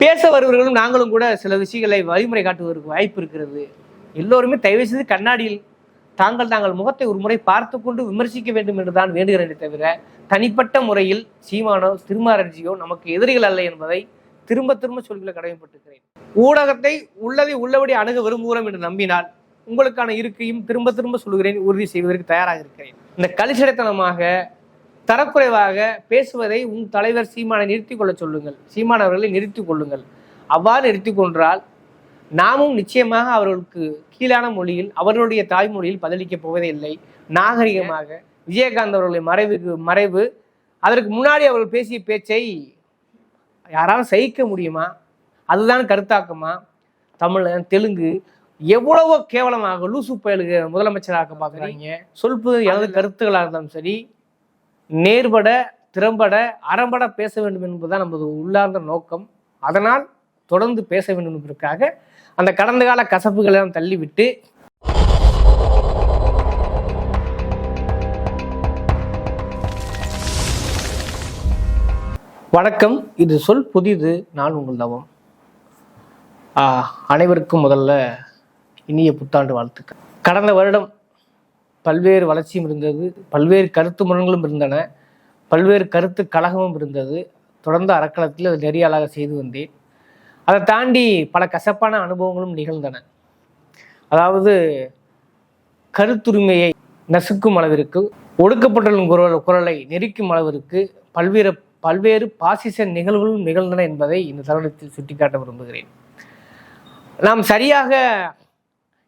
பேச வருவர்களும் நாங்களும் கூட சில விஷயங்களை வழிமுறை காட்டுவதற்கு வாய்ப்பு இருக்கிறது. எல்லோருமே தயவு செய்து கண்ணாடியில் தாங்கள் முகத்தை ஒரு முறை பார்த்து கொண்டு விமர்சிக்க வேண்டும் என்றுதான் வேண்டுகிறேனே தவிர, தனிப்பட்ட முறையில் சீமானோ திருமாரஞ்சியோ நமக்கு எதிரிகள் அல்ல என்பதை திரும்ப திரும்ப சொல்ல கடமைப்பட்டிருக்கிறேன். ஊடகத்தை உள்ளதை உள்ளபடி அணுக விரும்புகிறோம் என்று நம்பினால் உங்களுக்கான இருக்கையும் திரும்ப திரும்ப சொல்லுகிறேன், உறுதி செய்வதற்கு தயாராக இருக்கிறேன். இந்த கலிசடைத்தனமாக தரக்குறைவாக பேசுவதை உன் தலைவர் சீமானை நிறுத்திக் கொள்ள சொல்லுங்கள். சீமான் அவர்களை நிறுத்திக் கொள்ளுங்கள். அவ்வாறு நிறுத்தி கொன்றால் நாமும் நிச்சயமாக அவர்களுக்கு கீழான மொழியில் அவர்களுடைய தாய்மொழியில் பதிலளிக்கப் போவதே இல்லை. நாகரிகமாக விஜயகாந்த் அவர்களுடைய மறைவு அதற்கு முன்னாடி அவர்கள் பேசிய பேச்சை யாராலும் சகிக்க முடியுமா? அதுதான் கருத்தாக்கமா? தமிழன் தெலுங்கு எவ்வளவோ கேவலமாக லூசு பயலுக்கு முதலமைச்சராக பார்க்குறாங்க. சொல்பது எனது கருத்துக்களாக இருந்தாலும் சரி, நேர்பட திறம்பட அறம்பட பேச வேண்டும் என்பதுதான் நமது உள்ளார்ந்த நோக்கம். அதனால் தொடர்ந்து பேச வேண்டும் என்பதற்காக அந்த கடந்த கால கசப்புகளை தள்ளிவிட்டு வணக்கம், இது சொல் புதிது, நான் உங்கள் தவம். அனைவருக்கும் முதல்ல இனிய புத்தாண்டு வாழ்த்துக்கள். கடந்த வருடம் பல்வேறு வளர்ச்சியும் இருந்தது, பல்வேறு கருத்து முரண்களும் இருந்தன, பல்வேறு கருத்து கழகமும் இருந்தது. தொடர்ந்து அறக்களத்தில் அது நெறியாளாக செய்து வந்தேன். அதை தாண்டி பல கசப்பான அனுபவங்களும் நிகழ்ந்தன. அதாவது கருத்துரிமையை நசுக்கும் அளவிற்கு, ஒடுக்கப்பட்ட குரலை நெரிக்கும் அளவிற்கு பல்வேறு பாசிச நிகழ்வுகளும் நிகழ்ந்தன என்பதை இந்த தருணத்தில் சுட்டிக்காட்ட விரும்புகிறேன். நாம் சரியாக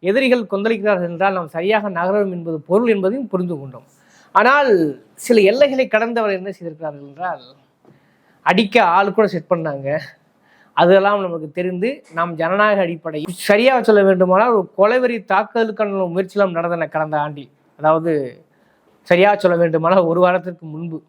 எதிரிகள் கொந்தளிக்கிறார்கள் என்றால் நாம் சரியாக நகரம் என்பது பொருள் என்பதையும் புரிந்து கொண்டோம். ஆனால் சில எல்லைகளை கடந்தவர் என்ன செய்திருக்கிறார்கள் என்றால், அடிக்க ஆள் கூட செட் பண்ணாங்க. அதெல்லாம் நமக்கு தெரிந்து நாம் ஜனநாயக அடிப்படை சரியாக சொல்ல வேண்டுமானால் ஒரு கொலைவெறி தாக்குதலுக்கான முயற்சியெல்லாம் நடந்தன கடந்த ஆண்டில். அதாவது சரியாக சொல்ல வேண்டுமானால் ஒரு வாரத்திற்கு முன்பு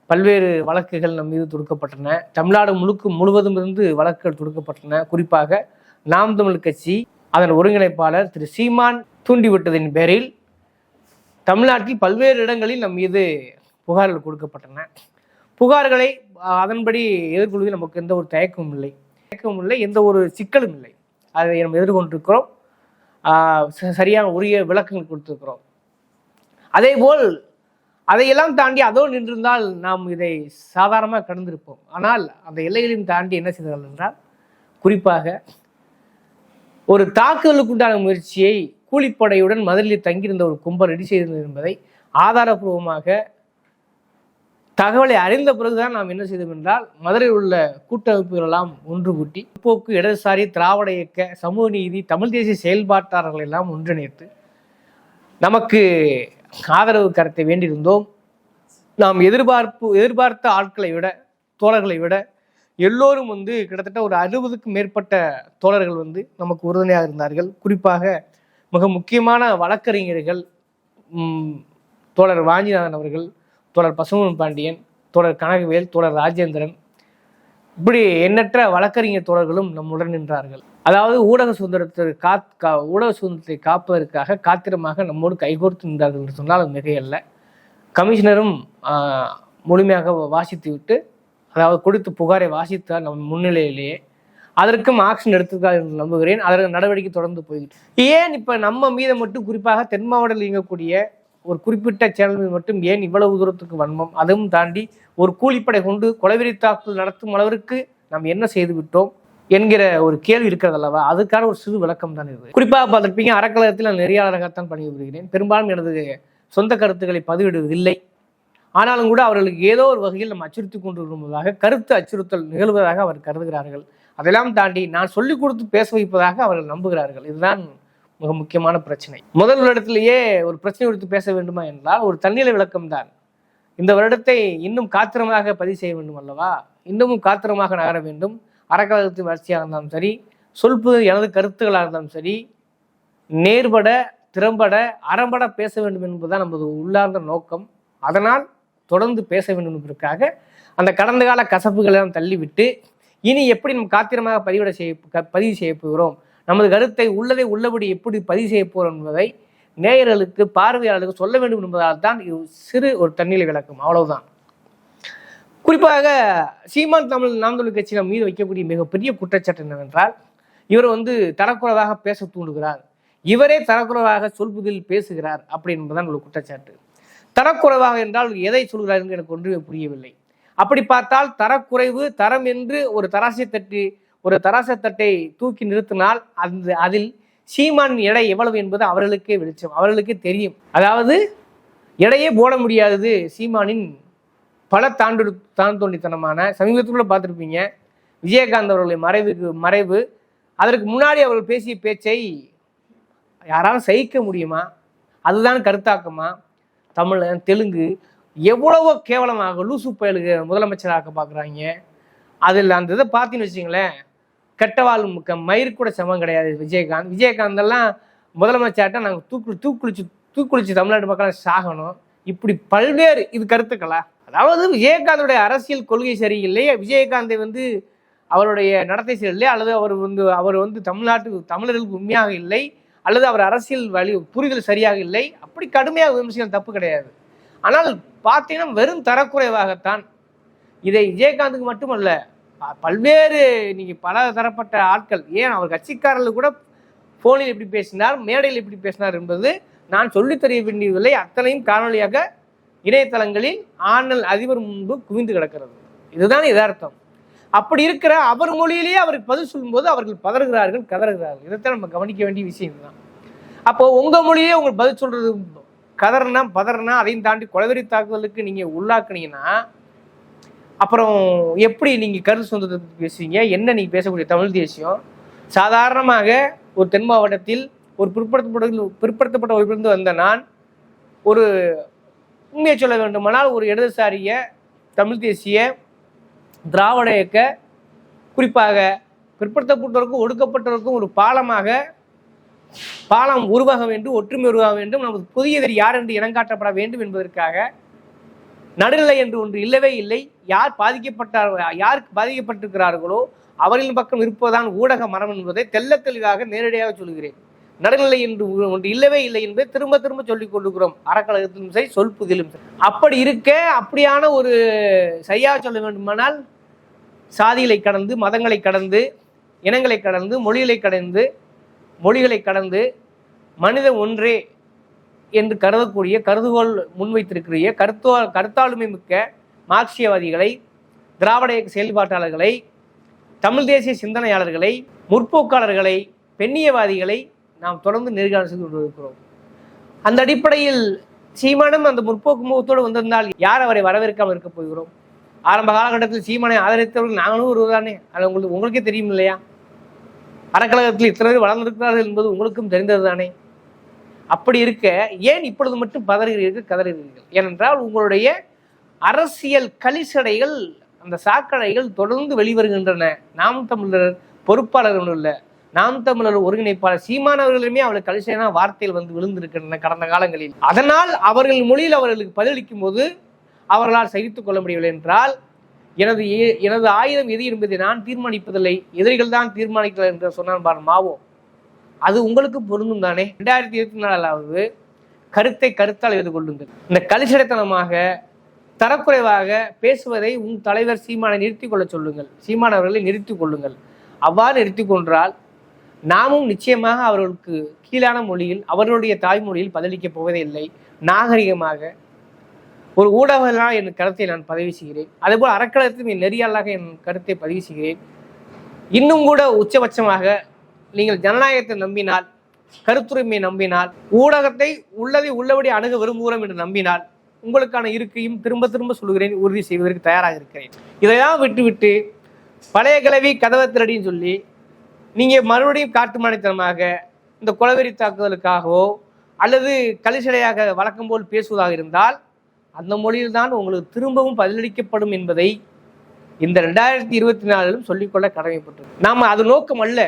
பல்வேறு வழக்குகள் நம் மீது தொடுக்கப்பட்டன. தமிழ்நாடு முழுவதும் இருந்து வழக்குகள் தொடுக்கப்பட்டன. குறிப்பாக நாம் தமிழ் கட்சி அதன் ஒருங்கிணைப்பாளர் திரு சீமான் தூண்டிவிட்டதின் பேரில் தமிழ்நாட்டில் பல்வேறு இடங்களில் நம் மீது புகார்கள் கொடுக்கப்பட்டன. புகார்களை அதன்படி எதிர்கொள்வதில் நமக்கு எந்த ஒரு தயக்கமும் இல்லை, எந்த ஒரு சிக்கலும் இல்லை. அதை நம்ம எதிர்கொண்டிருக்கிறோம். சரியான உரிய விளக்கங்கள் கொடுத்திருக்கிறோம். அதேபோல் அதையெல்லாம் தாண்டி அதோடு நின்றிருந்தால் நாம் இதை சாதாரணமாக கடந்திருப்போம். ஆனால் அந்த எல்லைகளையும் தாண்டி என்ன செய்தார்கள் என்றால், குறிப்பாக ஒரு தாக்குதலுக்குண்டான முயற்சியை கூலிப்படையுடன் மதுரையில் தங்கியிருந்த ஒரு கும்பல் ரெடி செய்திருந்தது என்பதை ஆதாரபூர்வமாக தகவலை அறிந்த பிறகுதான் நாம் என்ன செய்தோம் என்றால், மதுரையில் உள்ள கூட்டமைப்புகள் எல்லாம் ஒன்று கூட்டி போக்கு, இடதுசாரி, திராவிட இயக்க, சமூக நீதி, தமிழ் தேசிய செயல்பாட்டாளர்கள் எல்லாம் ஒன்றிணைத்து நமக்கு ஆதரவு கருத்தை வேண்டியிருந்தோம். நாம் எதிர்பார்த்த ஆட்களை விட, தோழர்களை விட எல்லோரும் கிட்டத்தட்ட ஒரு 60க்கும் மேற்பட்ட தோழர்கள் நமக்கு உறுதுணையாக இருந்தார்கள். குறிப்பாக மிக முக்கியமான வழக்கறிஞர்கள், தோழர் வாஞ்சிநாதன் அவர்கள், தோழர் பசுமன் பாண்டியன், தோழர் கனகவேல், தோழர் ராஜேந்திரன், இப்படி எண்ணற்ற வழக்கறிஞர் தோழர்களும் நம்முடன் நின்றார்கள். அதாவது ஊடக சுதந்திரத்தை காப்பதற்காக காத்திரமாக நம்மோடு கைகோர்த்து நின்றார்கள் என்று சொன்னால் அது மிகையல்ல. கமிஷனரும் முழுமையாக வாசித்து விட்டு, அதாவது கொடுத்து புகாரை வாசித்தார் நம் முன்னிலையிலேயே. அதற்கும் ஆக்ஷன் எடுத்திருக்கார் என்று நம்புகிறேன். அதற்கு நடவடிக்கை தொடர்ந்து போய்கிட்டு. ஏன் இப்போ நம்ம மீது மட்டும், குறிப்பாக தென் மாவட்டத்தில் இயங்கக்கூடிய ஒரு குறிப்பிட்ட சேனல் மீது மட்டும் ஏன் இவ்வளவு தூரத்துக்கு வன்மம்? அதுவும் தாண்டி ஒரு கூலிப்படை கொண்டு கொலைவெறி தாக்குதல் நடத்தும் அளவிற்கு நாம் என்ன செய்து விட்டோம் என்கிற ஒரு கேள்வி இருக்கிறது அல்லவா? அதுக்கான ஒரு சிறு விளக்கம் தான் இது. குறிப்பாக பார்த்திருப்பீங்க, அறக்கழகத்தில் நான் நெறியாளராகத்தான் பணிபுரிகிறேன். பெரும்பாலும் எனது சொந்த கருத்துக்களை பதிவிடுவதில்லை. ஆனாலும் கூட அவர்களுக்கு ஏதோ ஒரு வகையில் நம்ம அச்சுறுத்தி கொண்டு வருவதாக, கருத்து அச்சுறுத்தல் நிகழ்வதாக அவர் கருதுகிறார்கள். அதெல்லாம் தாண்டி நான் சொல்லிக் கொடுத்து பேச வைப்பதாக அவர்கள் நம்புகிறார்கள். இதுதான் மிக முக்கியமான பிரச்சனை. முதல் வருடத்திலேயே ஒரு பிரச்சனை குறித்து பேச வேண்டுமா என்றால் ஒரு தன்னிலை விளக்கம் தான். இந்த வருடத்தை இன்னும் காத்திரமாக பதிவு செய்ய வேண்டும் அல்லவா? இன்னமும் காத்திரமாக நகர வேண்டும். அறக்கழகத்தின் வளர்ச்சியாக இருந்தாலும் சரி, சொல்பது எனது கருத்துக்களாக இருந்தாலும் சரி, நேர்பட திறம்பட அறம்பட பேச வேண்டும் என்பதுதான் நமது உள்ளார்ந்த நோக்கம். அதனால் தொடர்ந்து பேச வேண்டும் என்பதற்காக அந்த கடந்த கால கசப்புகளை தள்ளிவிட்டு இனி எப்படி நம்ம காத்திரமாக பதிவு செய்ய போகிறோம், நமது கருத்தை உள்ளதை உள்ளபடி எப்படி பதிவு செய்ய போகிறோம் என்பதை நேயர்களுக்கு, பார்வையாளர்களுக்கு சொல்ல வேண்டும் என்பதால் தான் இது சிறு ஒரு தன்னிலை விளக்கம், அவ்வளவுதான். குறிப்பாக சீமான் நாம் தமிழர் கட்சியினர் மீது வைக்கக்கூடிய மிகப்பெரிய குற்றச்சாட்டு என்னவென்றால், இவர் தரக்குறைவாக பேச தூண்டுகிறார், இவரே தரக்குறைவாக சொல்புதில் பேசுகிறார் அப்படி என்பதுதான் ஒரு குற்றச்சாட்டு. தரக்குறைவாக என்றால் எதை சொல்கிறார் என்று எனக்கு ஒன்றுமே புரியவில்லை. அப்படி பார்த்தால் தரக்குறைவு தரம் என்று ஒரு தராசை தட்டை தூக்கி நிறுத்தினால் அதில் சீமான் எடை எவ்வளவு என்பது அவர்களுக்கே வெளிச்சம், அவர்களுக்கே தெரியும். அதாவது எடையே போட முடியாதது சீமானின் பல தாண்டோண்டித்தனமான, சமீபத்தில் கூட பார்த்துருப்பீங்க, விஜயகாந்த் அவர்களுடைய மறைவு, அதற்கு முன்னாடி அவர்கள் பேசிய பேச்சை யாராலும் சகிக்க முடியுமா? அதுதான் கருத்தாக்கமா? தமிழன் தெலுங்கு எவ்வளவோ கேவலமாக லூசு பயலுக்கு முதலமைச்சராக பார்க்குறாங்க. அதில் அந்த இதை பார்த்தீங்கன்னு வச்சிங்களேன், கெட்டவாள் மயிர் கூட சமம் கிடையாது விஜயகாந்த் எல்லாம் முதலமைச்சர்கிட்ட நாங்கள் தூக்குளிச்சு தமிழ்நாட்டு மக்கள் சாகணும், இப்படி பல்வேறு இது கருத்துக்களா? அதாவது விஜயகாந்தோடைய அரசியல் கொள்கை சரியில்லை, விஜயகாந்தை அவருடைய நடத்தை சரியில்லை, அல்லது அவர் தமிழர்களுக்கு உண்மையாக இல்லை, அல்லது அவர் அரசியல் புரிதல் சரியாக இல்லை, அப்படி கடுமையாக விமர்சனம் தப்பு கிடையாது. ஆனால் பார்த்தீங்கன்னா வெறும் தரக்குறைவாகத்தான். இதை விஜயகாந்துக்கு மட்டுமல்ல, பல்வேறு நீங்கள் பல தரப்பட்ட ஆட்கள், ஏன் அவர் கட்சிக்காரர்கள் கூட போனில் எப்படி பேசினார், மேடையில் எப்படி பேசினார் என்பது நான் சொல்லித் தெரிய வேண்டியதில்லை. அத்தனையும் காணொலியாக இணையதளங்களில் ஆனல் அதிபர் முன்பு குவிந்து கிடக்கிறது. இதுதான் யதார்த்தம். அப்படி இருக்கிற அவர் மொழியிலேயே அவருக்கு பதில் சொல்லும்போது அவர்கள் பதறுகிறார்கள், கதறுகிறார்கள். இதைத்தான் நம்ம கவனிக்க வேண்டிய விஷயம் தான். அப்போ உங்க மொழியே உங்களுக்கு பதில் சொல்றது கதறனா பதறனா அதையும் தாண்டி கொலவெறி தாக்குதலுக்கு நீங்க உள்ளாக்குனீங்கன்னா அப்புறம் எப்படி நீங்க கருத்து சொந்தத்தை பேசுவீங்க? என்ன நீங்க பேசக்கூடிய தமிழ் தேசியம்? சாதாரணமாக ஒரு தென் மாவட்டத்தில் ஒரு பிற்படுத்தப்பட்ட வகுப்பிலிருந்து வந்த நான் ஒரு உண்மையை சொல்ல வேண்டுமானால் ஒரு இடதுசாரிய தமிழ் தேசிய திராவிட இயக்க, குறிப்பாக பிற்படுத்தப்பட்டவருக்கும் ஒடுக்கப்பட்டவருக்கும் ஒரு பாலம் உருவாக வேண்டும், ஒற்றுமை உருவாக வேண்டும், நமது புதிய எதிரி யார் என்று இனங்காட்டப்பட வேண்டும் என்பதற்காக நடுநிலை என்று ஒன்று இல்லவே இல்லை. யாருக்கு பாதிக்கப்பட்டிருக்கிறார்களோ அவர்களின் பக்கம் இருப்பதுதான் ஊடக மரம் என்பதை தெல்ல தெளிவாக நேரடியாக சொல்கிறேன். நடுநிலை என்று ஒன்று இல்லவே இல்லை என்பதை திரும்ப திரும்ப சொல்லிக் கொள்ளுகிறோம், அறக்கழகத்திலும் சரி சொல்புதிலும் சரி. அப்படி இருக்க அப்படியான ஒரு சரியாக சொல்ல வேண்டுமானால் சாதிகளை கடந்து, மதங்களை கடந்து, இனங்களை கடந்து, மொழிகளை கடந்து மனித ஒன்றே என்று கருதக்கூடிய கருதுகோள் முன்வைத்திருக்கிற கருத்தாளுமை மிக்க மார்க்சியவாதிகளை, திராவிட இயக்க செயல்பாட்டாளர்களை, தமிழ் தேசிய சிந்தனையாளர்களை, முற்போக்காளர்களை, பெண்ணியவாதிகளை நாம் தொடர்ந்து நேர்காணல் செய்து கொண்டிருக்கிறோம். அந்த அடிப்படையில் சீமானும் அந்த முற்போக்கு முகத்தோடு வந்திருந்தால் யார் அவரை வரவேற்காமல் இருக்க போகிறோம்? ஆரம்ப காலகட்டத்தில் சீமானை ஆதரித்தவர்கள் நாங்களும் ஒருவர்தானே, அது உங்களுக்கே தெரியும் இல்லையா? அறக்கழகத்தில் இத்தனை பேர் வளர்ந்திருக்கிறார்கள் என்பது உங்களுக்கும் தெரிந்தது தானே. அப்படி இருக்க ஏன் இப்பொழுது மட்டும் பதறுகிறீர்கள், கதறுகிறீர்கள்? ஏனென்றால் உங்களுடைய அரசியல் கலிசடைகள், அந்த சாக்கடைகள் தொடர்ந்து வெளிவருகின்றன. நாம் தமிழர் பொறுப்பாளர்கள் உள்ள நாம் தமிழர் ஒருங்கிணைப்பாளர் சீமானவர்களுமே அவளுக்கு கலிசையான வார்த்தையில் விழுந்திருக்கின்றன கடந்த காலங்களில். அதனால் அவர்கள் மொழியில் அவர்களுக்கு பதிலளிக்கும் போது அவர்களால் சகித்துக் கொள்ள முடியவில்லை என்றால், எனது ஆயுதம் எது என்பதை நான் தீர்மானிப்பதில்லை, எதிரிகள் தான் தீர்மானிக்கிறார் என்று சொன்னான் பார் மாவோ. அது உங்களுக்கு பொருந்தும் தானே? 2024 கருத்தை கருத்தால் எதிர்கொள்ளுங்கள். இந்த கலிசடைத்தனமாக தரக்குறைவாக பேசுவதை உன் தலைவர் சீமானை நிறுத்திக் கொள்ள சொல்லுங்கள், சீமான் அவர்களை நிறுத்திக் கொள்ளுங்கள். அவ்வாறு நிறுத்திக் கொன்றால் நாமும் நிச்சயமாக அவர்களுக்கு கீழான மொழியில், அவர்களுடைய தாய்மொழியில் பதிலளிக்கப் போவதே இல்லை. நாகரிகமாக ஒரு ஊடகங்களாக என் கருத்தை நான் பதிவு செய்கிறேன். அதேபோல் அறக்கழகத்திலும் என் நெறியாளாக என் கருத்தை பதிவு செய்கிறேன். இன்னும் கூட உச்சபட்சமாக நீங்கள் ஜனநாயகத்தை நம்பினால், கருத்துரிமையை நம்பினால், ஊடகத்தை உள்ளதை உள்ளபடி அணுக விரும்புகிறோம் என்று நம்பினால், உங்களுக்கான இருக்கையும் திரும்ப திரும்ப சொல்கிறேன், உறுதி செய்வதற்கு தயாராக இருக்கிறேன். இதையெல்லாம் விட்டுவிட்டு பழைய கிளவி கதவை திரடின்னு சொல்லி நீங்கள் மறுபடியும் காட்டுமானித்தனமாக இந்த கொலவெறி தாக்குதலுக்காகவோ அல்லது கலிசடையாக வழக்கம் போல் பேசுவதாக இருந்தால் அந்த மொழியில் தான் உங்களுக்கு திரும்பவும் பதிலளிக்கப்படும் என்பதை இந்த 2024 சொல்லிக்கொள்ள கடமைப்பட்டது. நாம் அது நோக்கம் அல்ல.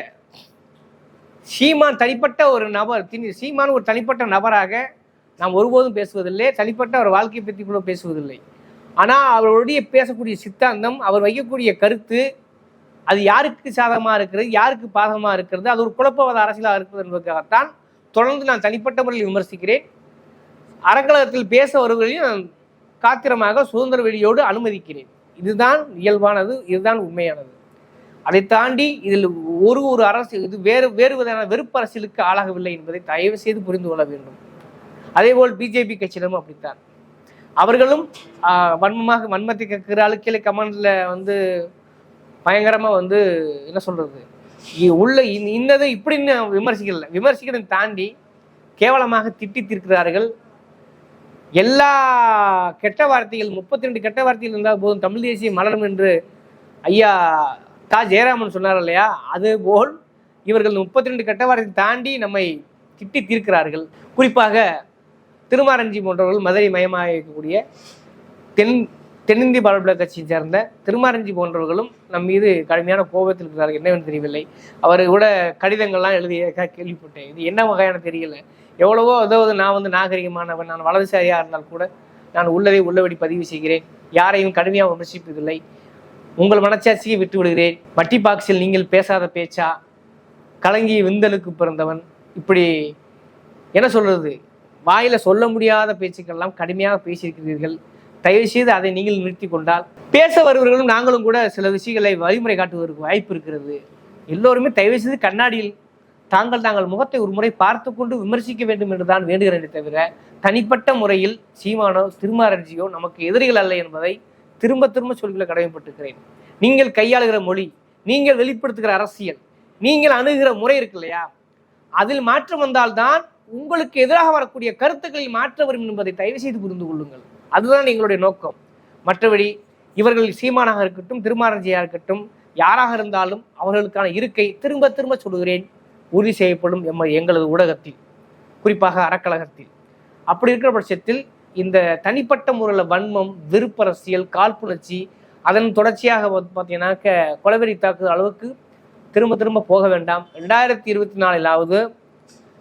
சீமான் தனிப்பட்ட ஒரு நபர், சீமான் ஒரு தனிப்பட்ட நபராக நாம் ஒருபோதும் பேசுவதில்லை, தனிப்பட்ட அவர் வாழ்க்கையை பற்றி கூட பேசுவதில்லை. ஆனால் அவருடைய பேசக்கூடிய சித்தாந்தம், அவர் வைக்கக்கூடிய கருத்து, அது யாருக்கு சாதகமாக இருக்கிறது, யாருக்கு பாதகமாக இருக்கிறது, அது ஒரு குழப்பவாத அரசியலாக இருக்கிறது என்பதற்காகத்தான் தொடர்ந்து நான் தனிப்பட்ட முறையில் விமர்சிக்கிறேன். அறக்கழகத்தில் பேச வருவதையும் நான் காத்திரமாக சுதந்திர வெளியோடு அனுமதிக்கிறேன். இதுதான் இயல்பானது, இதுதான் உண்மையானது. அதை தாண்டி இதில் ஒரு அரசு இது வேறு விதமான வெறுப்பு அரசியலுக்கு ஆளாகவில்லை என்பதை தயவு செய்து புரிந்து கொள்ள வேண்டும். அதேபோல் பிஜேபி கட்சியிடமும் அப்படித்தான். அவர்களும் வன்மத்தை கேட்கிற ஆளுக்கீழே கமெண்ட்ல பயங்கரமா என்ன சொல்றது, உள்ள இன்னது இப்படின்னு விமர்சிக்கிறதை தாண்டி கேவலமாக திட்டி தீர்க்கிறார்கள். எல்லா கெட்ட வார்த்தைகள் 32 கெட்ட வார்த்தைகள் இருந்தால் போதும் தமிழ் தேசியம் மலரும் என்று ஐயா ஜெயராமன் சொன்னார் இல்லையா, அதுபோல் இவர்கள் 32 கெட்ட வார்த்தையை தாண்டி நம்மை திட்டி தீர்க்கிறார்கள். குறிப்பாக திருமாரஞ்சி போன்றவர்கள் மதுரை மயமாக இருக்கக்கூடிய தென்னிந்திய பாரதிய கட்சியை சேர்ந்த திருமாரஞ்சி போன்றவர்களும் நம் மீது கடுமையான கோபத்தில் இருக்கிறார்கள். என்னவென்று தெரியவில்லை. அவர் கூட கடிதங்கள்லாம் எழுதிய கேள்விப்பட்டேன். இது என்ன வகையான தெரியல. எவ்வளவோ அதாவது நான் நாகரிகமானவன், நான் வலதுசாரியாக இருந்தால் கூட நான் உள்ளதை உள்ளபடி பதிவு செய்கிறேன், யாரையும் கடுமையாக விமர்சிப்பதில்லை, உங்கள் மனச்சாட்சியை விட்டு விடுகிறேன், மட்டி பாக்ஸில் நீங்கள் பேசாத பேச்சா, கலங்கிய விந்தலுக்கு பிறந்தவன், இப்படி என்ன சொல்றது, வாயில சொல்ல முடியாத பேச்சுக்கெல்லாம் கடுமையாக பேசியிருக்கிறீர்கள். தயவு செய்து அதை நீங்கள் நிறுத்தி கொண்டால் பேச வருவர்களும் நாங்களும் கூட சில விஷயங்களை வழிமுறை காட்டுவதற்கு வாய்ப்பு இருக்கிறது. எல்லோருமே தயவு செய்து கண்ணாடியில் தாங்கள் முகத்தை ஒரு முறை பார்த்து கொண்டு விமர்சிக்க வேண்டும் என்றுதான் வேண்டுகிறேனே தவிர தனிப்பட்ட முறையில் சீமானோ திருமாரஞ்சியோ நமக்கு எதிரிகள் அல்ல என்பதை திரும்ப சொல்லிக்கொள்ள கடமைப்பட்டிருக்கிறேன். நீங்கள் கையாளுகிற மொழி, நீங்கள் வெளிப்படுத்துகிற அரசியல், நீங்கள் அணுகிற முறை இருக்கு இல்லையா, அதில் மாற்றம் வந்தால்தான் உங்களுக்கு எதிராக வரக்கூடிய கருத்துக்களில் மாற்ற வரும் என்பதை தயவு செய்து புரிந்து கொள்ளுங்கள். அதுதான் எங்களுடைய நோக்கம். மற்றபடி இவர்கள் சீமானாக இருக்கட்டும், திருமாரஞ்சியாக இருக்கட்டும், யாராக இருந்தாலும் அவர்களுக்கான இருக்கை திரும்ப சொல்லுகிறேன், உறுதி செய்யப்படும் எங்களது ஊடகத்தில், குறிப்பாக அறக்கழகத்தில். அப்படி இருக்கிற பட்சத்தில் இந்த தனிப்பட்ட முறையில் வன்மம், வெறுப்பரசியல், காழ்ப்புணர்ச்சி, அதன் தொடர்ச்சியாக பார்த்தீங்கன்னாக்க கொலவெறி தாக்குதல் அளவுக்கு திரும்ப போக வேண்டாம். 2024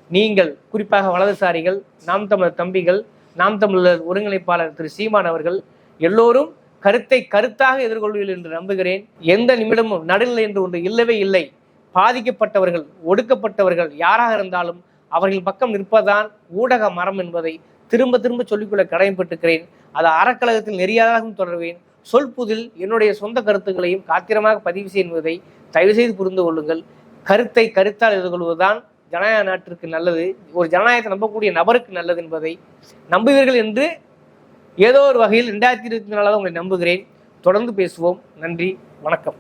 நீங்கள் குறிப்பாக வலதுசாரிகள், நாம் தமிழர் தம்பிகள், நாம் தமிழர் ஒருங்கிணைப்பாளர் திரு சீமான் அவர்கள் எல்லோரும் கருத்தாக எதிர்கொள்வீர்கள் என்று நம்புகிறேன். எந்த நிமிடமும் நடுநிலை என்று ஒன்று இல்லவே இல்லை. பாதிக்கப்பட்டவர்கள், ஒடுக்கப்பட்டவர்கள் யாராக இருந்தாலும் அவர்கள் பக்கம் நிற்பதான் ஊடக மரம் என்பதை திரும்ப சொல்லிக்கொள்ள கடமைப்பட்டிருக்கிறேன். அதை அறக்கழகத்தில் நெறியாகவும் தொடர்வேன். சொல்புதில் என்னுடைய சொந்த கருத்துக்களையும் காத்திரமாக பதிவு செய்வதை தயவு செய்து புரிந்து கொள்ளுங்கள். கருத்தால் எதிர்கொள்வதுதான் ஜனநாயக நாட்டிற்கு நல்லது, ஒரு ஜனநாயகத்தை நம்பக்கூடிய நபருக்கு நல்லது என்பதை நம்புவீர்கள் என்று ஏதோ ஒரு வகையில் 2024 உங்களை நம்புகிறேன். தொடர்ந்து பேசுவோம். நன்றி, வணக்கம்.